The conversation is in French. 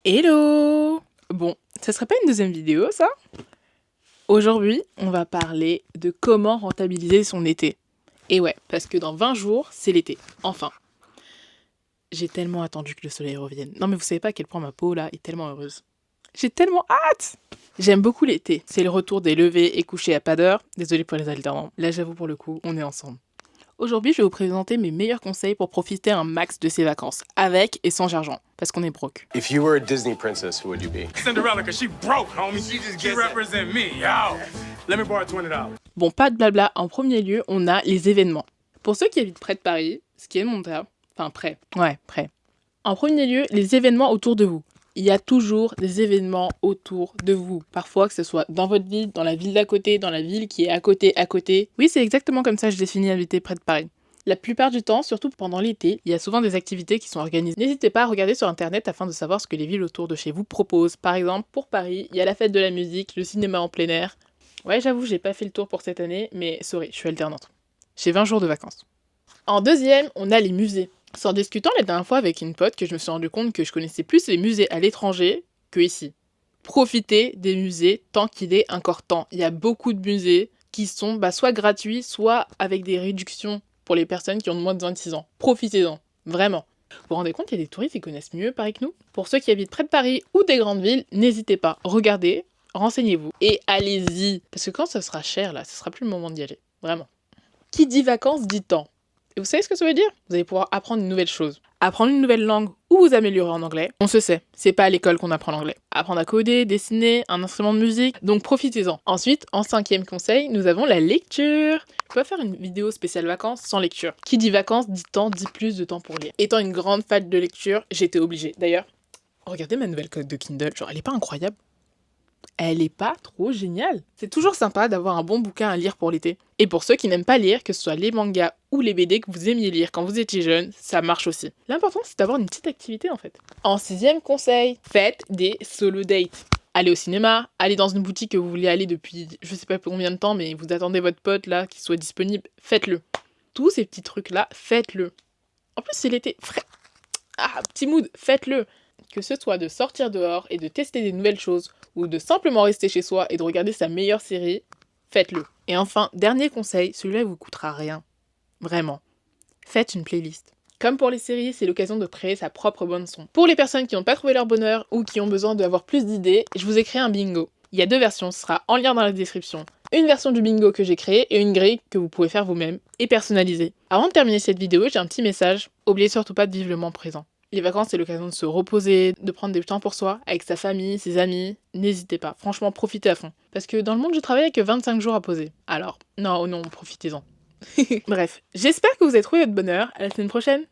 Hello! Bon, ça serait pas une deuxième vidéo, ça? Aujourd'hui, on va parler de comment rentabiliser son été. Et ouais, parce que dans 20 jours, c'est l'été. Enfin. J'ai tellement attendu que le soleil revienne. Non mais vous savez pas à quel point ma peau, là, est tellement heureuse. J'ai tellement hâte! J'aime beaucoup l'été. C'est le retour des levées et couchers à pas d'heure. Désolée pour les alternants. Là, j'avoue, pour le coup, on est ensemble. Aujourd'hui, je vais vous présenter mes meilleurs conseils pour profiter un max de ses vacances, avec et sans argent, parce qu'on est broke. If you were a Disney princess, who would you be? Cinderella, cause she broke, homie. She represent me, yo. Let me borrow $20. Bon, pas de blabla, en premier lieu, on a les événements. Pour ceux qui habitent près de Paris, ce qui est mon cas, enfin près. En premier lieu, les événements autour de vous. Il y a toujours des événements autour de vous. Parfois que ce soit dans votre ville, dans la ville d'à côté, dans la ville qui est à côté. Oui, c'est exactement comme ça que je définis habiter près de Paris. La plupart du temps, surtout pendant l'été, il y a souvent des activités qui sont organisées. N'hésitez pas à regarder sur internet afin de savoir ce que les villes autour de chez vous proposent. Par exemple, pour Paris, il y a la fête de la musique, le cinéma en plein air. Ouais, j'avoue, j'ai pas fait le tour pour cette année, mais sorry, je suis alternante. J'ai 20 jours de vacances. En deuxième, on a les musées. C'est en discutant la dernière fois avec une pote que je me suis rendu compte que je connaissais plus les musées à l'étranger que ici. Profitez des musées tant qu'il est encore temps. Il y a beaucoup de musées qui sont soit gratuits, soit avec des réductions pour les personnes qui ont moins de 26 ans. Profitez-en, vraiment. Vous vous rendez compte qu'il y a des touristes qui connaissent mieux Paris que nous? Pour ceux qui habitent près de Paris ou des grandes villes, n'hésitez pas, regardez, renseignez-vous et allez-y. Parce que quand ça sera cher là, ce sera plus le moment d'y aller, vraiment. Qui dit vacances dit temps. Et vous savez ce que ça veut dire? Vous allez pouvoir apprendre une nouvelle chose. Apprendre une nouvelle langue ou vous améliorer en anglais. On se sait, c'est pas à l'école qu'on apprend l'anglais. Apprendre à coder, dessiner, un instrument de musique, donc profitez-en. Ensuite, en cinquième conseil, nous avons la lecture. Je peux pas faire une vidéo spéciale vacances sans lecture. Qui dit vacances dit temps, dit plus de temps pour lire. Étant une grande fan de lecture, j'étais obligée. D'ailleurs, regardez ma nouvelle coque de Kindle, genre elle est pas incroyable? Elle est pas trop géniale. C'est toujours sympa d'avoir un bon bouquin à lire pour l'été. Et pour ceux qui n'aiment pas lire, que ce soit les mangas ou les BD que vous aimiez lire quand vous étiez jeune, ça marche aussi. L'important c'est d'avoir une petite activité en fait. En sixième conseil, faites des solo dates. Allez au cinéma, allez dans une boutique que vous voulez aller depuis je sais pas combien de temps, mais vous attendez votre pote là qui soit disponible, faites-le. Tous ces petits trucs là, faites-le. En plus c'est l'été, frais. Ah, petit mood, faites-le. Que ce soit de sortir dehors et de tester des nouvelles choses, ou de simplement rester chez soi et de regarder sa meilleure série, faites-le. Et enfin, dernier conseil, celui-là vous coûtera rien. Vraiment. Faites une playlist. Comme pour les séries, c'est l'occasion de créer sa propre bande-son. Pour les personnes qui n'ont pas trouvé leur bonheur ou qui ont besoin d'avoir plus d'idées, je vous ai créé un bingo. Il y a deux versions, ce sera en lien dans la description. Une version du bingo que j'ai créé et une grille que vous pouvez faire vous-même et personnaliser. Avant de terminer cette vidéo, j'ai un petit message. N'oubliez surtout pas de vivre le moment présent. Les vacances, c'est l'occasion de se reposer, de prendre du temps pour soi, avec sa famille, ses amis. N'hésitez pas, franchement, profitez à fond. Parce que dans le monde, je travaille avec 25 jours à poser. Alors, non, profitez-en. Bref, j'espère que vous avez trouvé votre bonheur. À la semaine prochaine.